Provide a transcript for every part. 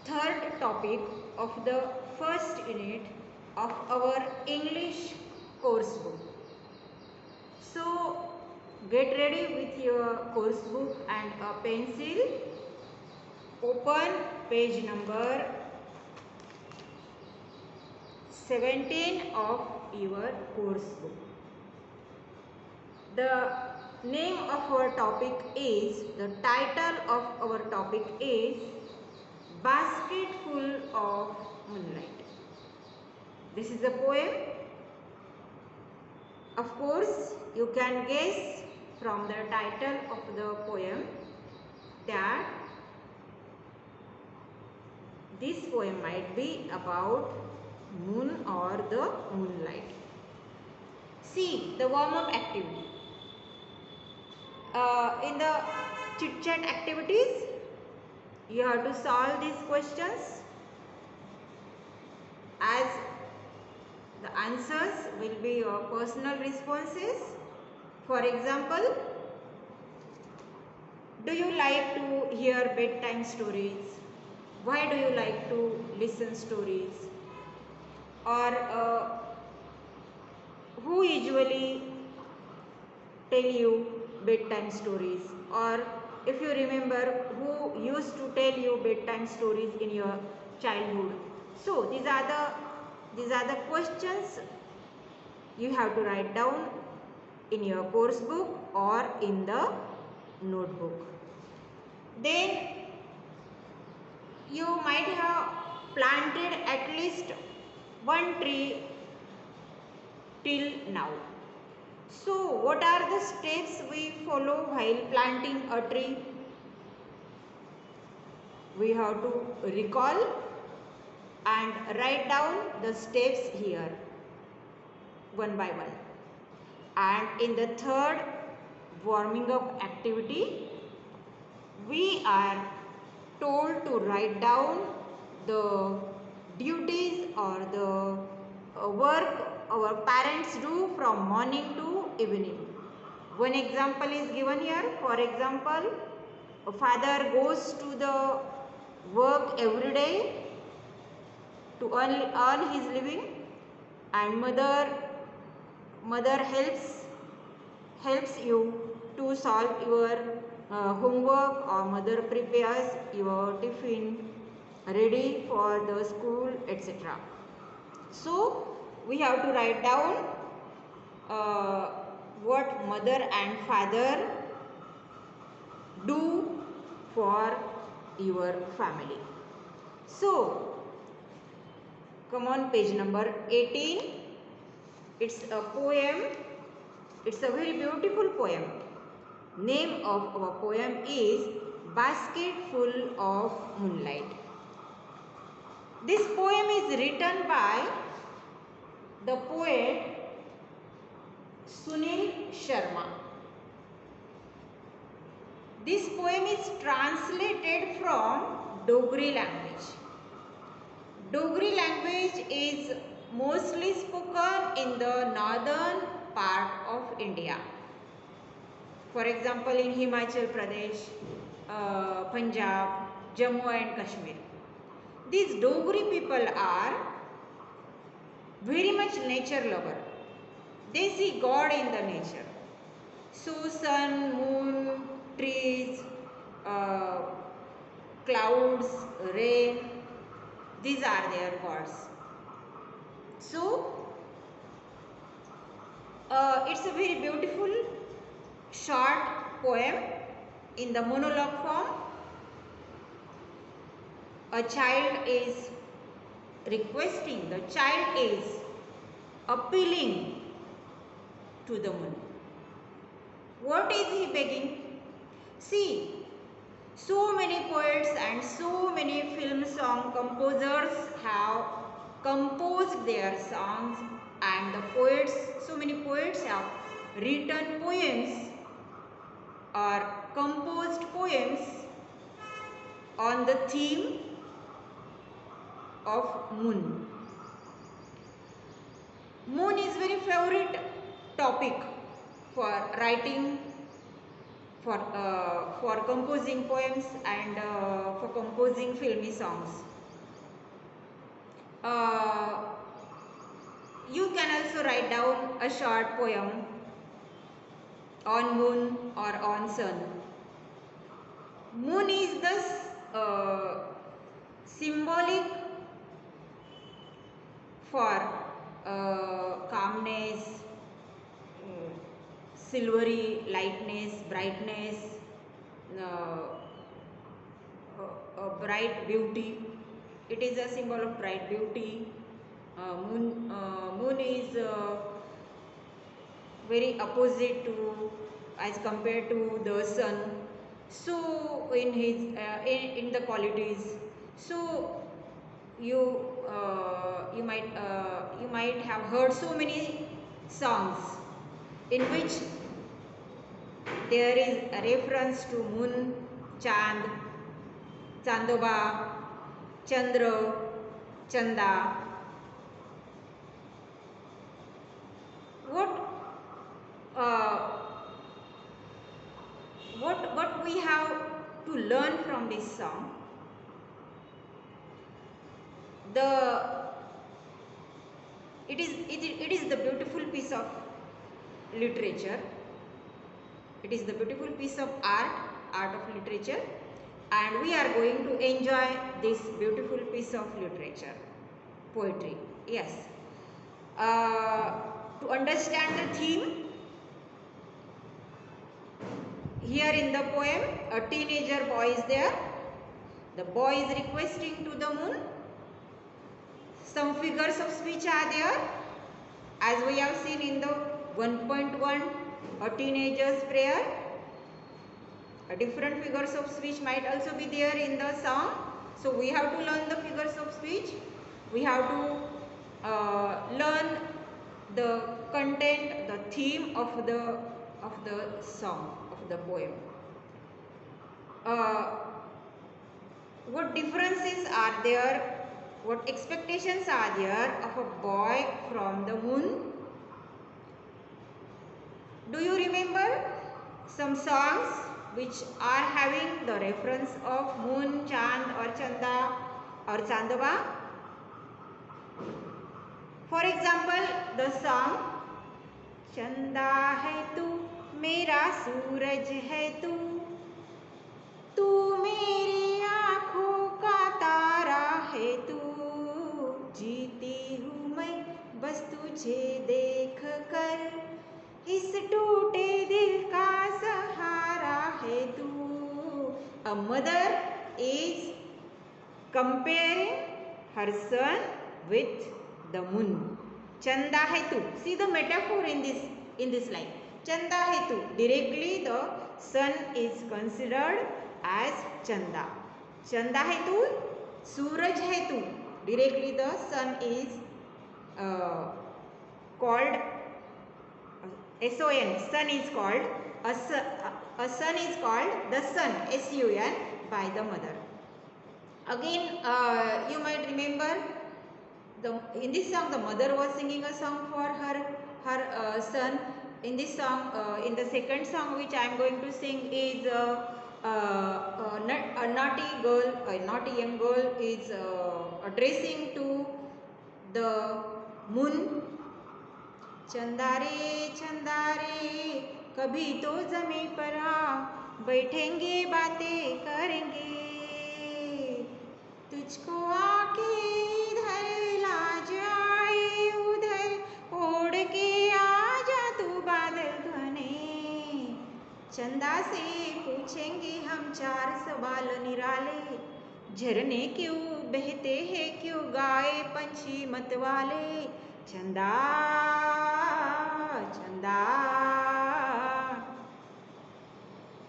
third topic of the first unit of our English course book. So get ready with your course book and a pencil. Open page number 17 of your course book. The name of our topic is, the title of our topic is Basket Full of Moonlight. This is a poem. Of course, you can guess from the title of the poem that this poem might be about moon or the moonlight. See the warm-up activity. In the chit-chat activities, you have to solve these questions as the answers will be your personal responses. For example, do you like to hear bedtime stories? Why do you like to listen stories? Or who usually tell you bedtime stories? Or if you remember, who used to tell you bedtime stories in your childhood? So these are the questions you have to write down in your course book or in the notebook. Then you might have planted at least one tree till now. So what are the steps we follow while planting a tree? We have to recall and write down the steps here one by one. And in the third warming up activity, we are told to write down the duties or the work our parents do from morning to evening. One example is given here. For example, a father goes to the work every day to earn his living, and mother helps you to solve your homework, or mother prepares your tiffin ready for the school, etc. So we have to write down what mother and father do for your family. So come on, page number 18. It's a poem. It's a very beautiful poem. Name of our poem is Basket Full of Moonlight. This poem is written by the poet Sunil Sharma. This poem is translated from Dogri language. Dogri language is mostly spoken in the northern part of India. For example, in Himachal Pradesh, Punjab, Jammu and Kashmir. These Dogri people are very much nature lover. They see God in the nature. So sun, moon, trees, clouds, rain, these are their gods. So it's a very beautiful short poem in the monologue form. A child is requesting, the child is appealing to the moon. What is he begging? See, so many poets and so many film song composers have composed their songs, and the poets, so many poets have written poems or composed poems on the theme of moon. Moon is very favorite topic for writing, for composing poems and for composing filmy songs. you can also write down a short poem on moon or on sun. Moon is the symbolic for calmness, silvery lightness, brightness, bright beauty. It is a symbol of bright beauty. Moon is very opposite to as compared to the sun. So in his in the qualities, so you might have heard so many songs in which there is a reference to moon, Chand, Chandoba, Chandra, Chanda. Uh, what we have to learn from this song? It is the beautiful piece of literature. It is the beautiful piece of art of literature, and we are going to enjoy this beautiful piece of literature, poetry. Yes. To understand the theme, here in the poem, a teenager boy is there. The boy is requesting to the moon. Some figures of speech are there, as we have seen in the 1.1, a teenager's prayer. A different figures of speech might also be there in the song. So we have to learn the figures of speech. We have to learn the content, the theme of the song, of the poem. What differences are there? What expectations are there of a boy from the moon? Do you remember some songs which are having the reference of moon, Chand or Chanda or Chandaba? For example, the song Chanda hai tu, mera suraj hai tu, तू मेरी आँखों का तारा है तू, जीती हूँ मैं बस तुझे देख कर, इस टूटे दिल का सहारा है तू. A mother is comparing her son with the moon. Chanda hai tu. See the metaphor in this line. Chanda hai tu. Directly the sun is considered as Chanda. Chanda hai tu, Suraj hai tu. Directly the sun is called S-O-N. Sun is called a sun is called the sun, S-U-N, by the mother. Again, you might remember in this song the mother was singing a song for her son. In this song, in the second song which I am going to sing is a naughty girl, a naughty young girl is addressing to the moon. चंदारे चंदारे कभी तो ज़मीं पर आ, बैठेंगे बातें करेंगे, तुझको आके इधर ला जाए उधर ओढ़ के आ जा तू बादल घने, चंदा से पूछेंगे हम चार सवाल निराले, झरने क्यों बहते हैं क्यों गाए पंछी मतवाले, चंदा चंदा.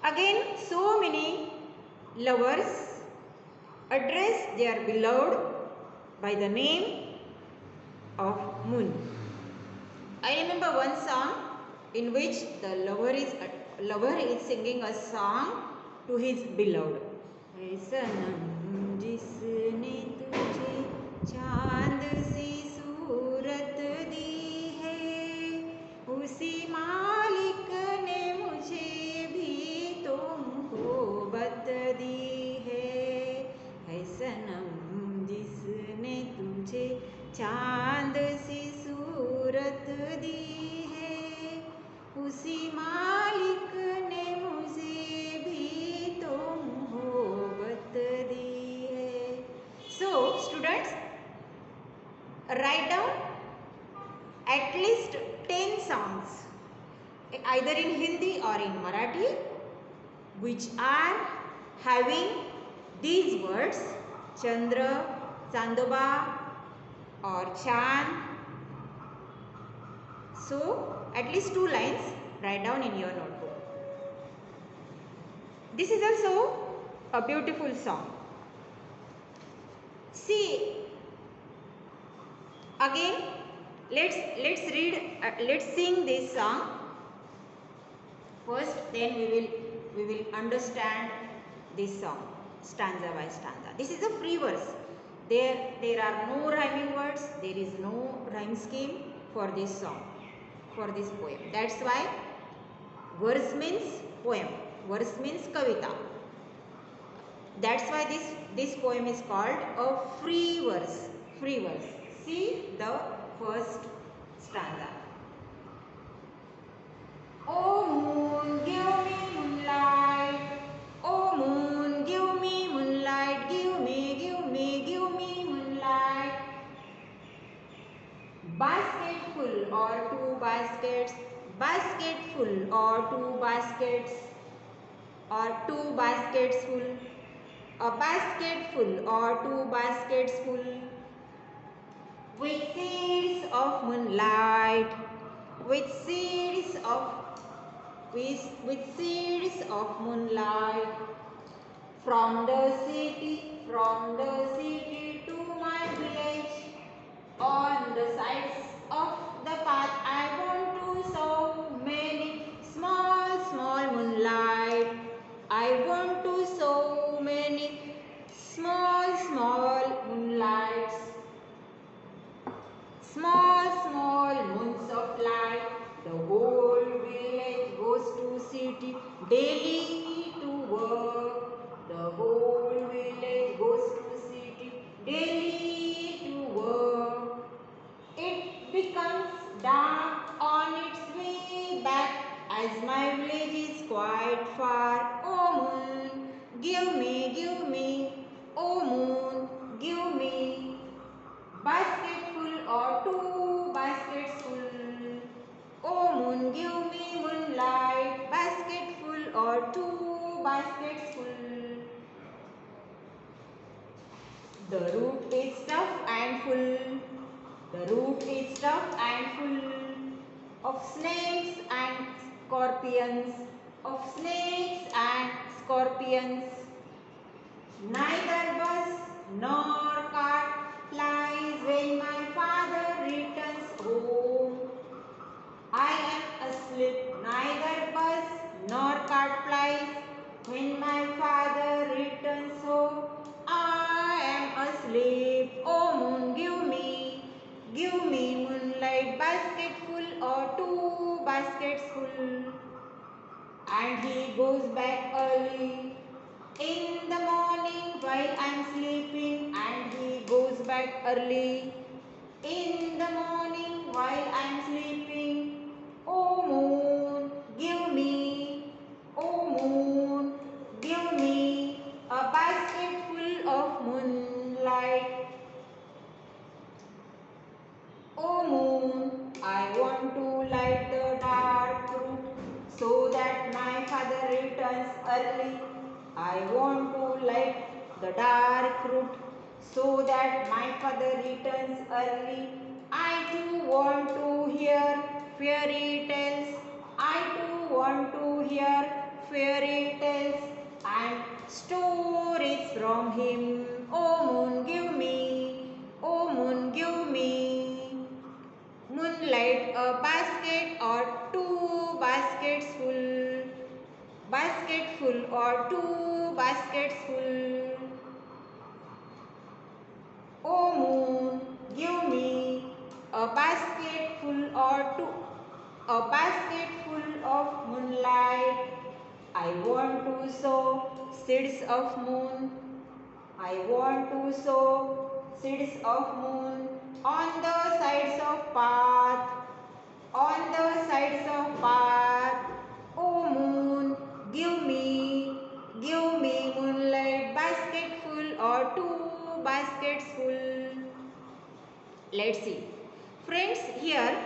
Again, so many lovers address their beloved by the name of moon. I remember one song in which the lover is singing a song to his beloved. ऐ सनम जिसने तुझे चांद सी सूरत दी है, उसी मालिक ने मुझे भी तो मोहब्बत दी है. ऐ सनम जिसने तुझे चांद सी सूरत दी है, उसी मालिक ने मुझे भी तो मोहब्बत दी है. So students, write down at least 10 songs either in Hindi or in Marathi which are having these words Chandra, Chandoba or Chand. So at least 2 lines write down in your notebook. This is also a beautiful song. See, again let's sing this song first, then we will understand this song stanza by stanza. This is a free verse. There are no rhyming words, there is no rhyme scheme for this song, for this poem. That's why verse means poem, verse means kavita. That's why this poem is called a free verse. Free verse. See the first stanza. Oh moon, give me moonlight. Oh moon, give me moonlight. Give me moonlight. Basket full or 2 baskets. Basket full or 2 baskets. Or 2 baskets full. A basket full or 2 baskets full. With seeds of moonlight. With seeds of moonlight, from the city to my village, on the sides of the path I want to sow many small moonlight. I want to sow many small moonlights, small moons of light. The whole village goes to city daily to work. The whole village goes to city daily to work. It becomes dark on its way back as my village is quite far. Oh moon, give me. Oh moon, give me. Basket full or 2 baskets full. Oh moon, give me moonlight. Basket full or 2 baskets full. The root is stuffed and full. The root is stuffed and full of snakes and scorpions. Of snakes and scorpions. Neither bus nor cart flies when my father returns home. I am asleep, neither bus nor cart flies when my father returns home. I am asleep. Oh moon, give me moonlight, basket full or 2 baskets full. And he goes back early in the morning while I'm sleeping, and he goes back early in the morning while I'm sleeping. Oh moon, give me. Oh moon, give me a basket full of moonlight. Oh moon, I want to light the dark root so that my father returns early. I want to light the dark root so that my father returns early. I too want to hear fairy tales. I too want to hear fairy tales and stories from him. Oh moon, give me. Oh moon, give me. Moonlight, a basket or 2 baskets full. Basket full or 2 baskets full. Oh moon, give me a basket full or 2. A basket full of moonlight. I want to sow seeds of moon. I want to sow seeds of moon on the sides of path, on the sides of path. O moon, give me moonlight basketful or two baskets full. Let's see. Friends, here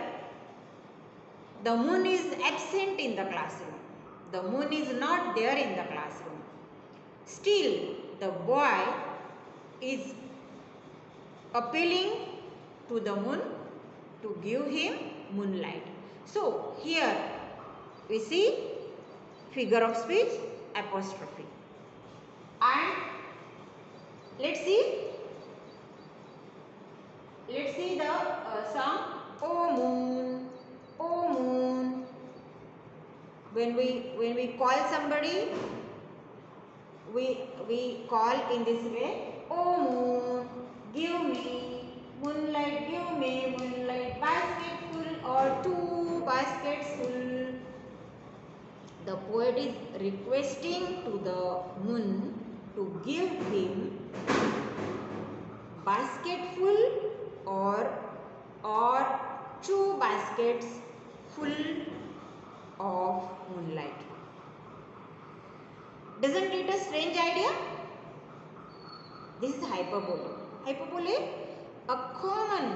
the moon is absent in the classroom. The moon is not there in the classroom. Still, the boy is appealing to the moon to give him moonlight. So, here we see figure of speech apostrophe. And let's see the song O moon, O moon. When we call somebody, we call in this way, O moon, give me moonlight basketful or two baskets full. The poet is requesting to the moon to give him basketful or two baskets full of moonlight. Doesn't it a strange idea? This is hyperbole. Hyperbole, a common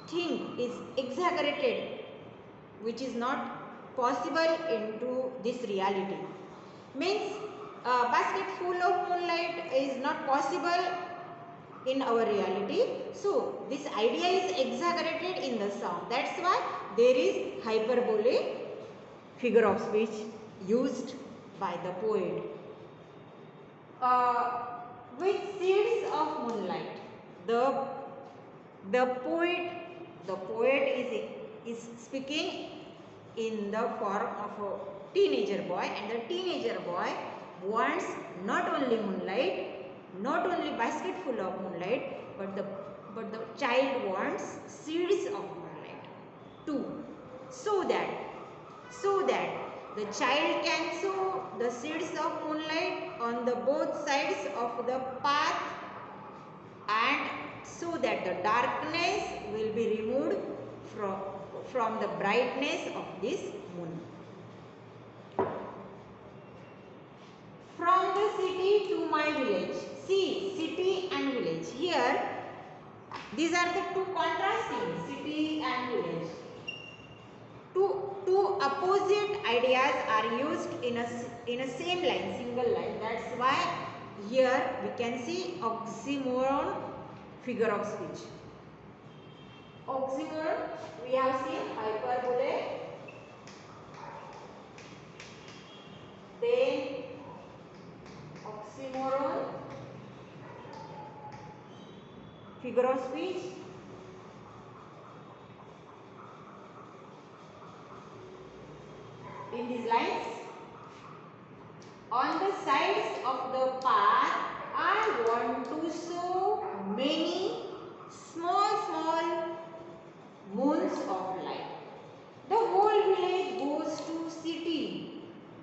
thing is exaggerated, which is not possible into this reality. Means a basket full of moonlight is not possible in our reality. So this idea is exaggerated in the song. That's why there is hyperbole figure of speech used by the poet. With seeds of moonlight, the poet is speaking in the form of a teenager boy, and the teenager boy wants not only moonlight, not only basket full of moonlight, but the child wants seeds of moonlight too, so that the child can sow the seeds of moonlight on the both sides of the path, and so that the darkness will be removed from the brightness of this moon. From the city to my village. See, city and village. Here, these are the two contrasting, city and village. Two opposite ideas are used in a same line, single line. That's why here we can see oxymoron figure of speech. Oxymoron, we have seen hyperbole, then oxymoron figure of speech, in these lines. On the sides of the path, I want to sow many small moons of light. The whole village goes to city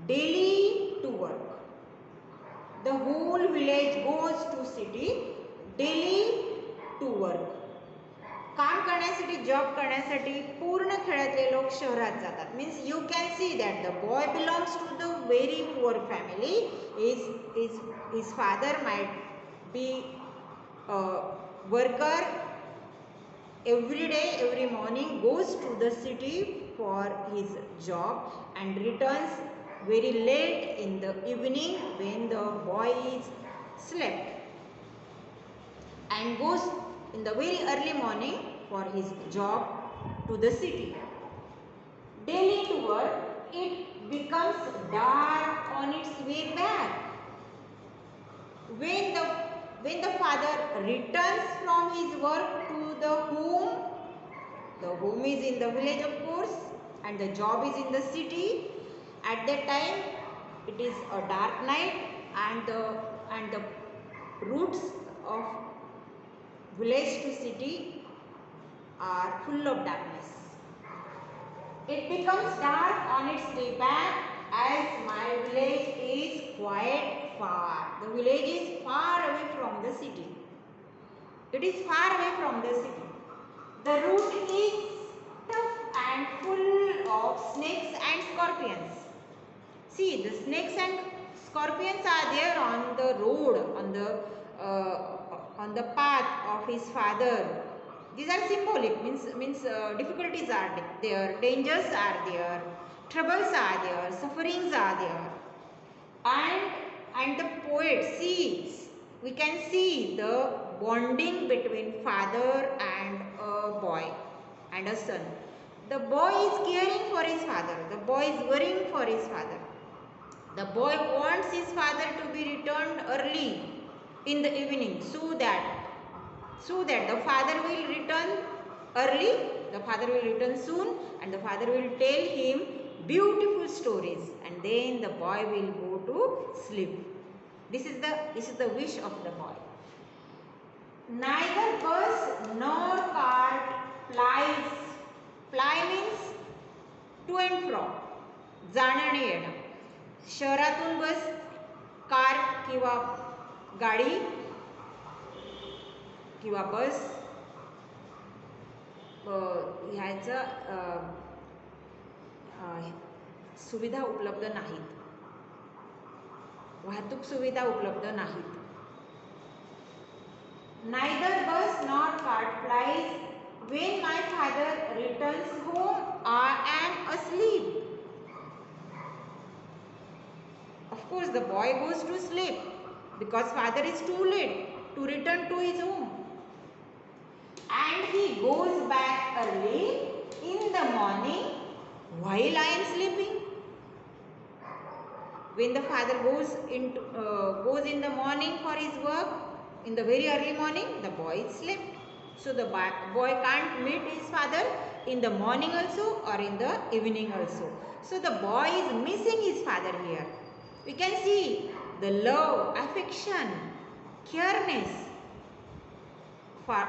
daily to work. The whole village goes to city daily to work. काम करण्यासाठी, job करण्यासाठी पूर्ण खेड्यातले लोक शहरात जातात. Means you can see that the boy belongs to the very poor family. his father might be a worker. Every day, every morning goes to the city for his job and returns very late in the evening when the boy is slept, and goes in the very early morning for his job to the city. Daily to work, it becomes dark on its way back. When the father returns from his work to the home is in the village of course, and the job is in the city. At that time, it is a dark night, and the routes of village to city are full of darkness. It becomes dark on its way back as my village is quite far. The village is far away from the city. It is far away from the city. The route is tough and full of snakes and scorpions. See, the snakes and scorpions are there on the road, on the path of his father. These are symbolic, means difficulties are there, dangers are there, troubles are there, sufferings are there. And the poet sees, we can see the bonding between father and a boy and a son. The boy is caring for his father. The boy is worrying for his father. The boy wants his father to be returned early in the evening so that the father will return early, the father will return soon, and the father will tell him beautiful stories, and then the boy will go to sleep. This is the wish of the boy. Neither bus nor cart plies. Ply means to and from, जाणं आणि येणं. शहरातून बस, car किंवा गाडी किंवा बस ह्याचा सुविधा उपलब्ध नाहीत, वाहतूक सुविधा उपलब्ध नाहीत. Neither bus nor cart plies. When my father returns home, I am asleep. Of course, the boy goes to sleep because father is too late to return to his home. And he goes back early in the morning while I am sleeping. When the father goes in the morning for his work, in the very early morning, the boy is slept. So the boy can't meet his father in the morning also or in the evening also. So the boy is missing his father here. We can see the love, affection, careness for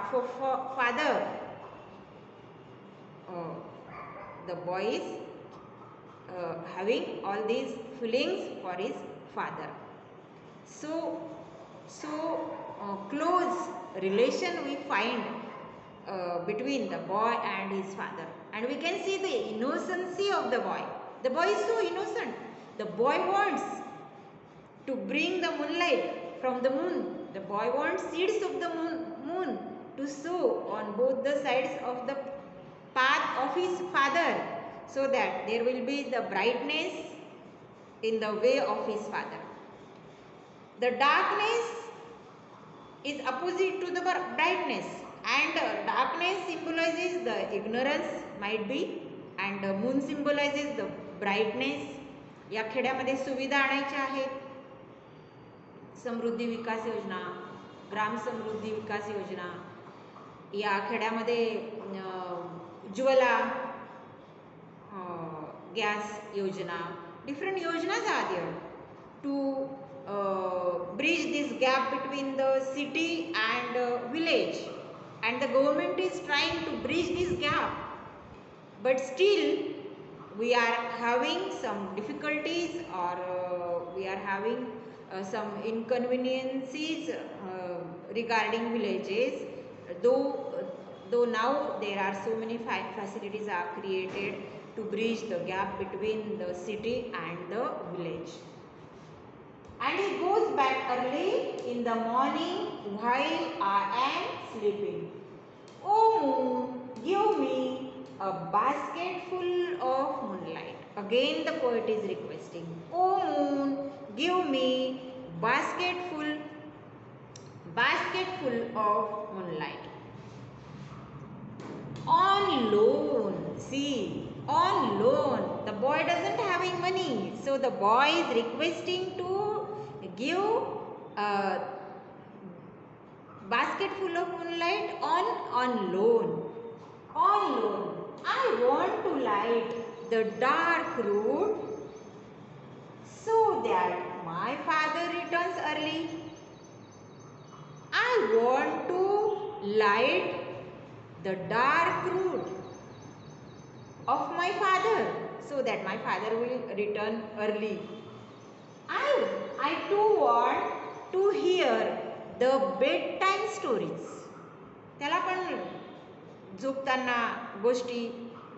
father. The boy is having all these feelings for his father. So close relation we find between the boy and his father, and we can see the innocency of the boy. The boy is so innocent. The boy wants to bring the moonlight from the moon. The boy wants seeds of the moon to sow on both the sides of the path of his father, so that there will be the brightness in the way of his father. The darkness is opposite to the brightness, and darkness symbolizes the ignorance, might be, and moon symbolizes the brightness. या खेड्यामध्ये सुविधा आणायच्या आहेत. समृद्धी विकास योजना, ग्राम समृद्धी विकास योजना, या खेड्यामध्ये Ujjwala gas योजना, different योजनाs are there to bridge this gap between the city and village, and the government is trying to bridge this gap, but still we are having some difficulties, or we are having some inconveniences regarding villages, though now there are so many facilities are created to bridge the gap between the city and the village. And he goes back early in the morning while I am sleeping. Oh moon, give me a basket full of moonlight. Again the poet is requesting. Oh moon, give me basket full of moonlight. On loan, see, on loan. The boy doesn't having money, so the boy is requesting to give a basket full of moonlight on loan. On loan. I want to light the dark road so that my father returns early. I want to light the dark road of my father so that my father will return early. I too want to hear the bedtime stories. त्याला पण झोपताना गोष्टी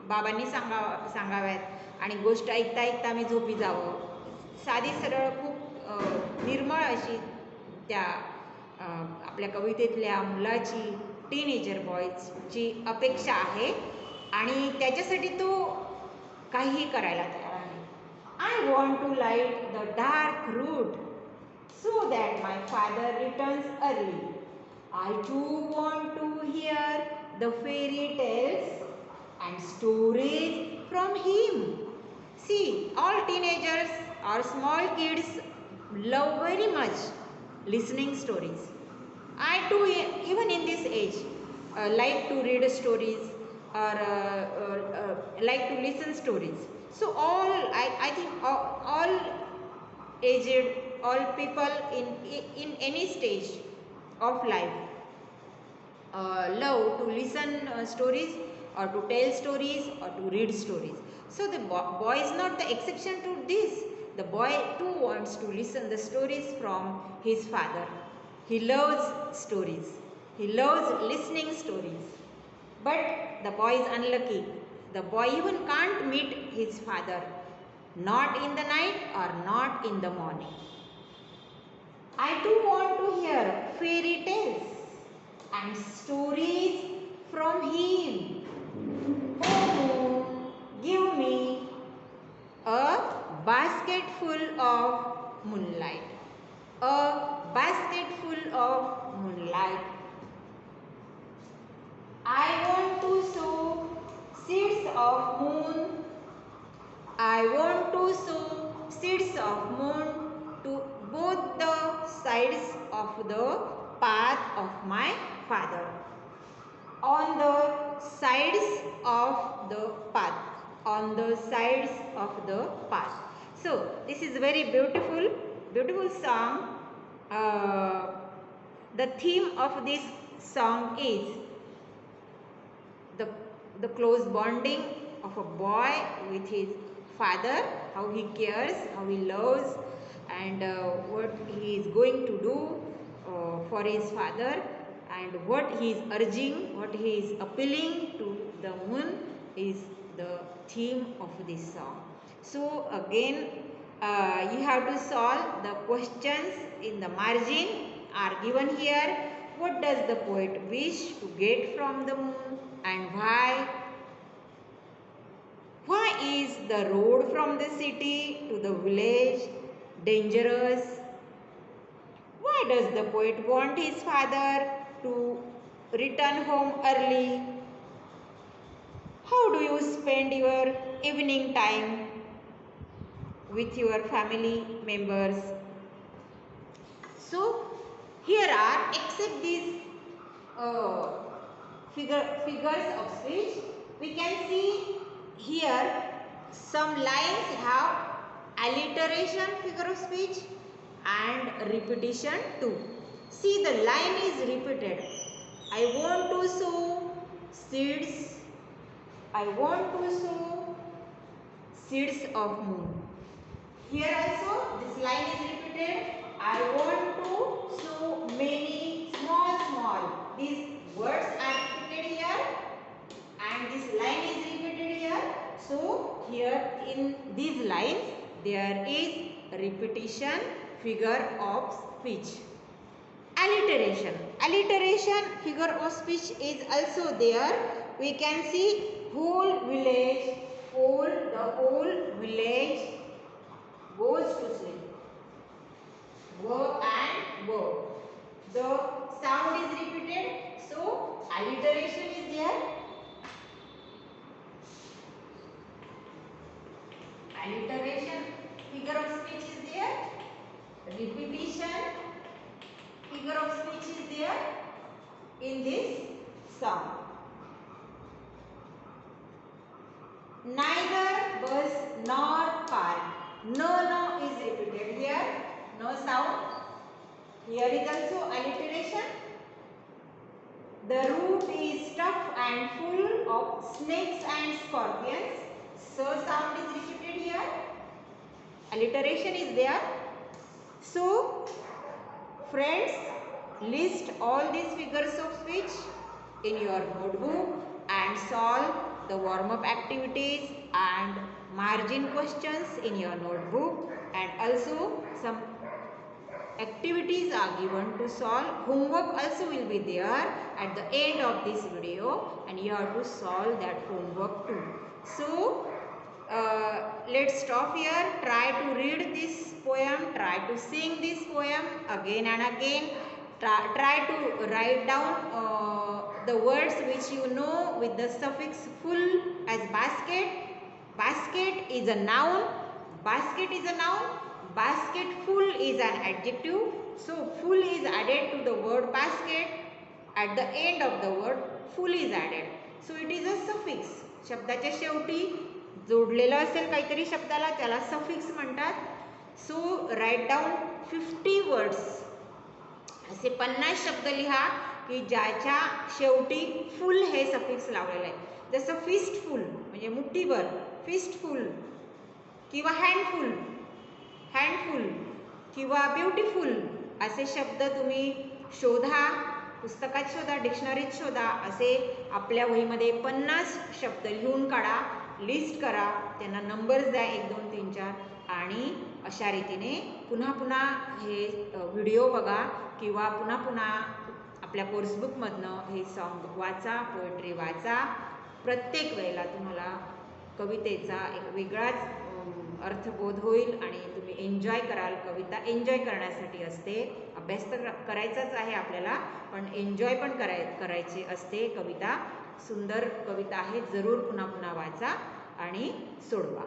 बाबांनी सांगाव्यात आणि गोष्ट ऐकता ऐकता मी झोपी जावं. साधी सरळ खूप निर्मळ अशी त्या आपल्या कवितेतल्या मुलाची, टीनेजर बॉयची अपेक्षा आहे आणि त्याच्यासाठी तो काहीही करायला तयार आहे. I want to light the dark route so that my father returns early. I too want to hear the fairy tales and stories from him. See, all teenagers or small kids love very much listening stories. I too, even in this age, like to read stories or like to listen stories. So I think all aged, all people in any stage of life love to listen stories or to tell stories or to read stories. So the boy is not the exception to this. The boy too wants to listen the stories from his father. He loves stories. He loves listening stories. But the boy is unlucky. The boy even can't meet his father, not in the night or not in the morning. I too want to hear fairy tales and stories from him. Oh moon, give me a basket full of moonlight. A basket full of moonlight. I want to sow seeds of moon. I want to sow seeds of moon to both the sides of the path of my father. On the sides of the path. On the sides of the path. So this is very beautiful song. The theme of this song is the close bonding of a boy with his father, how he cares, how he loves, and what he is going to do for his father, and what he is urging, what he is appealing to the moon is the theme of this song. So again you have to solve the questions in the margin are given here. What does the poet wish to get from the moon and why? Why is the road from the city to the village dangerous? Why does the poet want his father to return home early? How do you spend your evening time with your family members? So here are, except these figures of speech, we can see here some lines have alliteration figure of speech and repetition too. See, the line is repeated. I want to sow seeds. I want to sow seeds of moon. Here also this line is repeated. I want to sow many small. These words are repeated here and this line is repeated here. So here in these lines there is repetition figure of speech. Alliteration figure of speech is also there. We can see whole village, the whole village goes to sleep. Go and go. The sound is repeated, so alliteration is there. Alliteration figure of speech is there. Repetition figure of speech is there in this song. Neither bus nor car. No is repeated here. No sound. Here is also alliteration. The route is tough and full of snakes and scorpions. So sound is repeated here. Alliteration is there. So friends, list all these figures of speech in your notebook and solve the warm-up activities and margin questions in your notebook, and also some activities are given to solve. Homework also will be there at the end of this video, and you have to solve that homework too. So let's stop here. Try to read this poem, try to sing this poem again and again. Try to write down the words which you know with the suffix full as basket. Basket is a noun. Basket is a noun. Basket full is an adjective. So full is added to the word basket. At the end of the word full is added. So it is a suffix. शब्दाच्या शेवटी जोडलेलं असेल काहीतरी शब्दाला त्याला suffix म्हणतात. सो right down 50 words, असे 50 शब्द लिहा की ज्याच्या शेवटी फुल हे सफिक्स लावलेलं आहे. जसं फिस्टफुल म्हणजे मुठ्ठीभर, फिस्टफुल किंवा हँडफुल, हँडफुल किंवा ब्युटिफुल असे शब्द तुम्ही शोधा, पुस्तकात शोधा, डिक्शनरीत शोधा. असे आपल्या वहीमध्ये 50 शब्द लिहून काढा, लिस्ट करा, त्यांना नंबर्स द्या 1 2 3 4, आणि अशा रीतीने पुन्हा पुन्हा हे व्हिडिओ बघा किंवा पुन्हा पुन्हा आपल्या कोर्सबुकमधनं हे सॉन्ग वाचा, पोएट्री वाचा. प्रत्येक वेळेला तुम्हाला कवितेचा एक वेगळाच अर्थबोध होईल आणि तुम्ही एन्जॉय कराल. कविता एन्जॉय करण्यासाठी असते. अभ्यास तर करायचाच आहे आपल्याला, पण एन्जॉय पण करायची असते. कविता सुंदर कविता आहे, जरूर पुन्हा पुन्हा वाचा आणि सोडवा.